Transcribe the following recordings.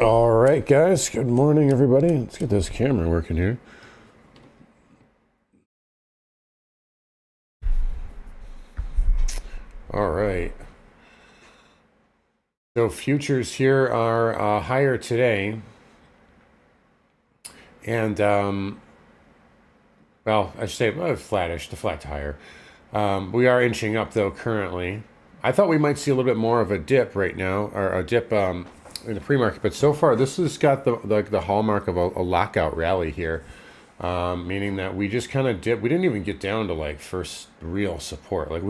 All right, guys. Good morning, everybody. Let's get this camera working here. All right. So futures here are higher today, and well, I should say flattish, the flat to higher. We are inching up though currently. I thought we might see a little bit more of a dip right now, or a dip in the pre-market, but so far this has got the hallmark of a lockout rally here, meaning that we just kind of dipped. We didn't even get down to like first real support. Like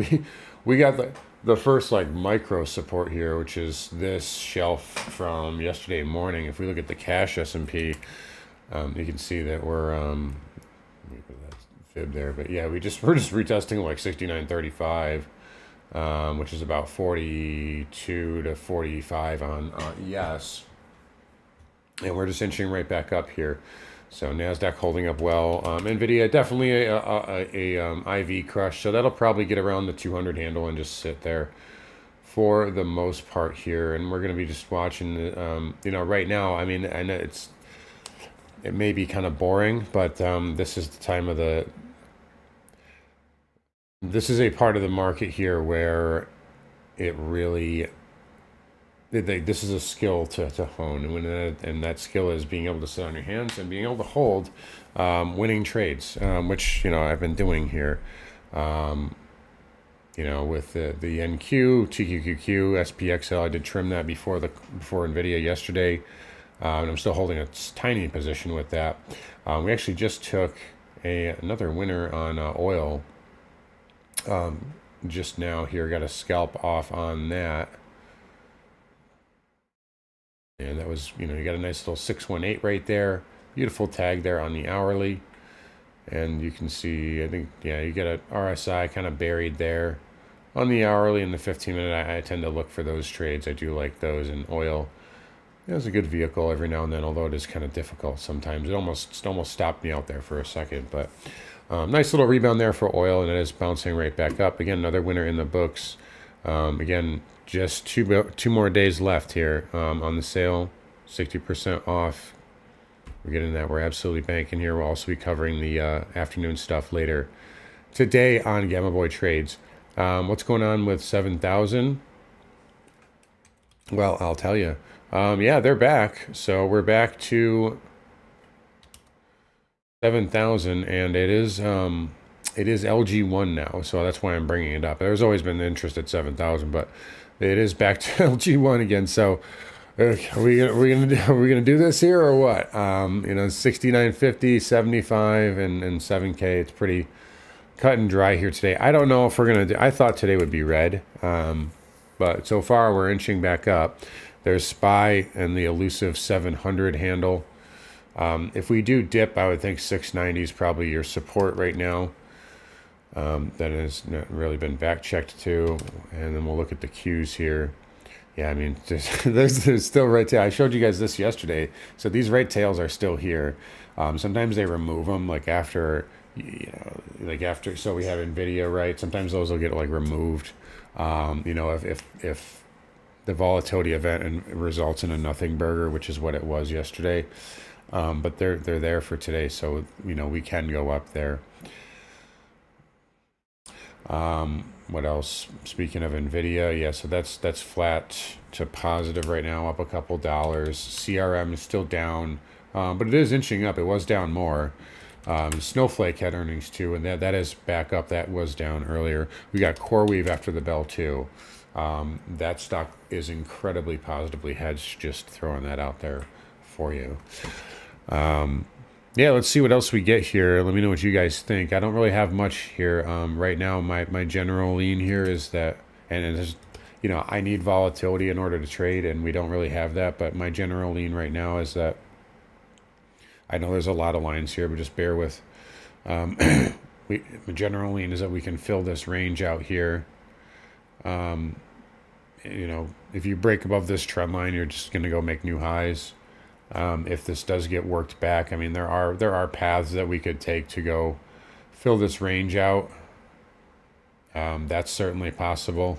we got the first like micro support here, which is this shelf from yesterday morning. If we look at the cash S&P, you can see that we're let me put that fib there, but yeah, we're just retesting like 69.35. Which is about 42 to 45 on ES. And we're just inching right back up here. So NASDAQ holding up well. NVIDIA definitely a IV crush. So that'll probably get around the 200 handle and just sit there for the most part here. And we're going to be just watching, right now, I mean, I know it may be kind of boring, but this is the time of this is a part of the market here where it really, this is a skill to hone. And that skill is being able to sit on your hands and being able to hold winning trades, which, I've been doing here. With the NQ, TQQQ, SPXL, I did trim that before NVIDIA yesterday. And I'm still holding a tiny position with that. We actually just took another winner on oil. Just now here, got a scalp off on that, and that was, you got a nice little 618 right there, beautiful tag there on the hourly, and you can see, I think, yeah, you get a RSI kind of buried there on the hourly. In the 15-minute, I tend to look for those trades. I do like those in oil. It was a good vehicle every now and then, although it is kind of difficult sometimes. It almost stopped me out there for a second, but nice little rebound there for oil, and it is bouncing right back up. Again, another winner in the books. Again, just two more days left here on the sale, 60% off. We're getting that. We're absolutely banking here. We'll also be covering the afternoon stuff later today on Gamma Boy Trades. What's going on with 7,000? Well, I'll tell you. Yeah, they're back. So we're back to 7,000, and it is LG1 now, so that's why I'm bringing it up. There's always been interest at 7,000, but it is back to LG1 again. So are we gonna do this here or what? 69.50, 75, and 7K. It's pretty cut and dry here today. I don't know if we're gonna do. I thought today would be red, but so far we're inching back up. There's SPY and the elusive 700 handle. If we do dip, I would think 690 is probably your support right now. That has not really been back checked too. And then we'll look at the Qs here. Yeah, I mean, there's still right tail. I showed you guys this yesterday. So these right tails are still here. Sometimes they remove them, like after, so we have NVIDIA, right? Sometimes those will get like removed. If the volatility event and results in a nothing burger, which is what it was yesterday. But they're there for today, so we can go up there. What else? Speaking of NVIDIA, yeah, so that's flat to positive right now, up a couple dollars. CRM is still down, but it is inching up. It was down more. Snowflake had earnings too, and that is back up. That was down earlier. We got CoreWeave after the bell too. That stock is incredibly positively hedged. Just throwing that out there for you. Yeah, let's see what else we get here. Let me know what you guys think. I don't really have much here right now. My general lean here is that, and it's, I need volatility in order to trade, and we don't really have that. But my general lean right now is that I know there's a lot of lines here, but just bear with. My general lean is that we can fill this range out here. If you break above this trend line, you're just going to go make new highs. If this does get worked back, I mean, there are paths that we could take to go fill this range out. That's certainly possible.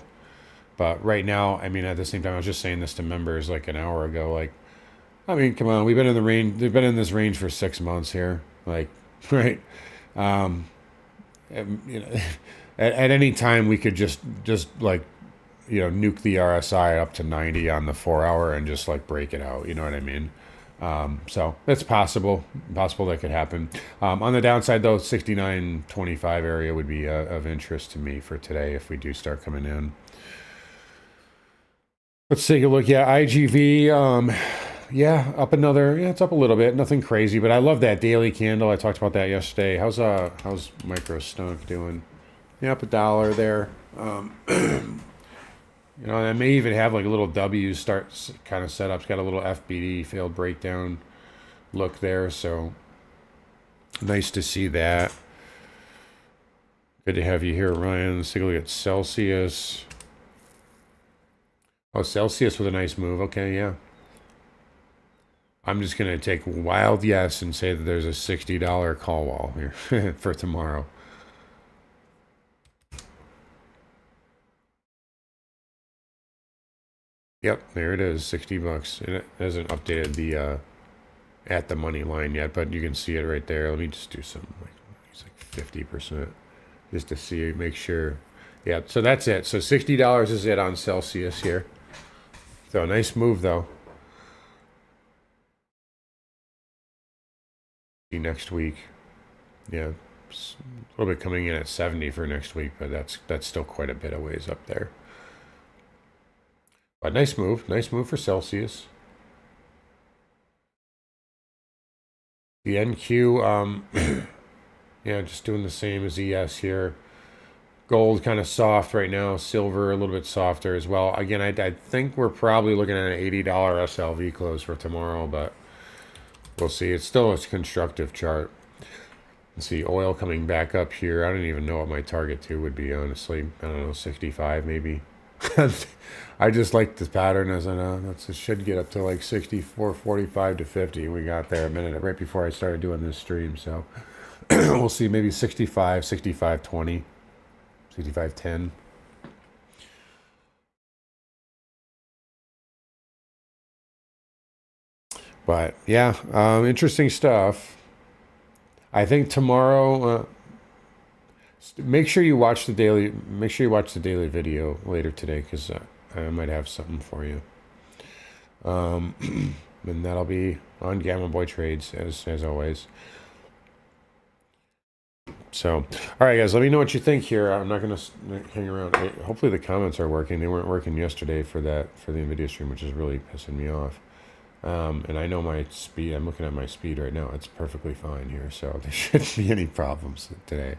But right now, I mean, at the same time, I was just saying this to members like an hour ago, like I mean, come on, we've been in the range. They've been in this range for 6 months here. Like, right? Um, you know, at any time we could just like, nuke the RSI up to 90 on the 4 hour and just like break it out. You know what I mean? So it's possible that could happen. On the downside, though, 69.25 area would be of interest to me for today if we do start coming in. Let's take a look. Yeah, IGV. Yeah, up another. Yeah, it's up a little bit. Nothing crazy, but I love that daily candle. I talked about that yesterday. How's micro stunk doing? Yeah, up $1 there. I may even have like a little W start kind of set up. It's got a little FBD failed breakdown look there, so nice to see that. Good to have you here, Ryan. Let's take a look at Celsius. Oh, Celsius with a nice move. Okay, yeah. I'm just going to take a wild yes and say that there's a $60 call wall here for tomorrow. Yep, there it is, $60. And it hasn't updated the at the money line yet, but you can see it right there. Let me just do some it's like 50% just to see, make sure. Yeah, so that's it. So $60 is it on Celsius here. So nice move though. Next week, yeah, a little bit coming in at 70 for next week, but that's still quite a bit of ways up there. But nice move for Celsius. The NQ, yeah, just doing the same as ES here. Gold kind of soft right now. Silver a little bit softer as well. Again, I think we're probably looking at an $80 SLV close for tomorrow, but we'll see. It's still a constructive chart. Let's see, oil coming back up here. I don't even know what my target to would be, honestly. I don't know, 65 maybe. I just like this pattern as it should get up to like 64.45 to 50. We got there a minute right before I started doing this stream, so we'll see, maybe 65, 65.20, 65.10. But yeah, interesting stuff. I think tomorrow. Make sure you watch the daily. Make sure you watch the daily video later today because I might have something for you. And that'll be on Gamma Boy Trades as always. So, all right, guys, let me know what you think here. I'm not gonna hang around. Hopefully, the comments are working. They weren't working yesterday for the NVIDIA stream, which is really pissing me off. And I know my speed. I'm looking at my speed right now. It's perfectly fine here, so there shouldn't be any problems today.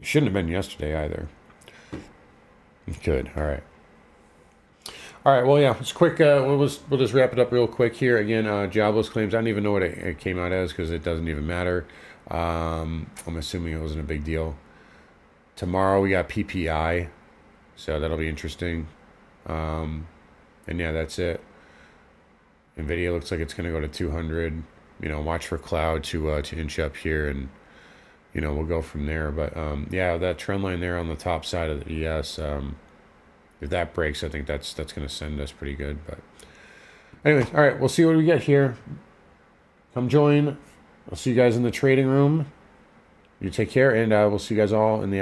It shouldn't have been yesterday either. Good. All right. All right. Well, yeah. It's quick. We'll just wrap it up real quick here. Again, jobless claims. I don't even know what it came out as because it doesn't even matter. I'm assuming it wasn't a big deal. Tomorrow we got PPI, so that'll be interesting. And yeah, that's it. NVIDIA looks like it's going to go to 200. Watch for cloud to inch up here, and we'll go from there. But yeah, that trend line there on the top side of the ES, if that breaks, I think that's going to send us pretty good. But anyways, all right, we'll see what we get here. Come join. I'll see you guys in the trading room. You take care, and we'll see you guys all in the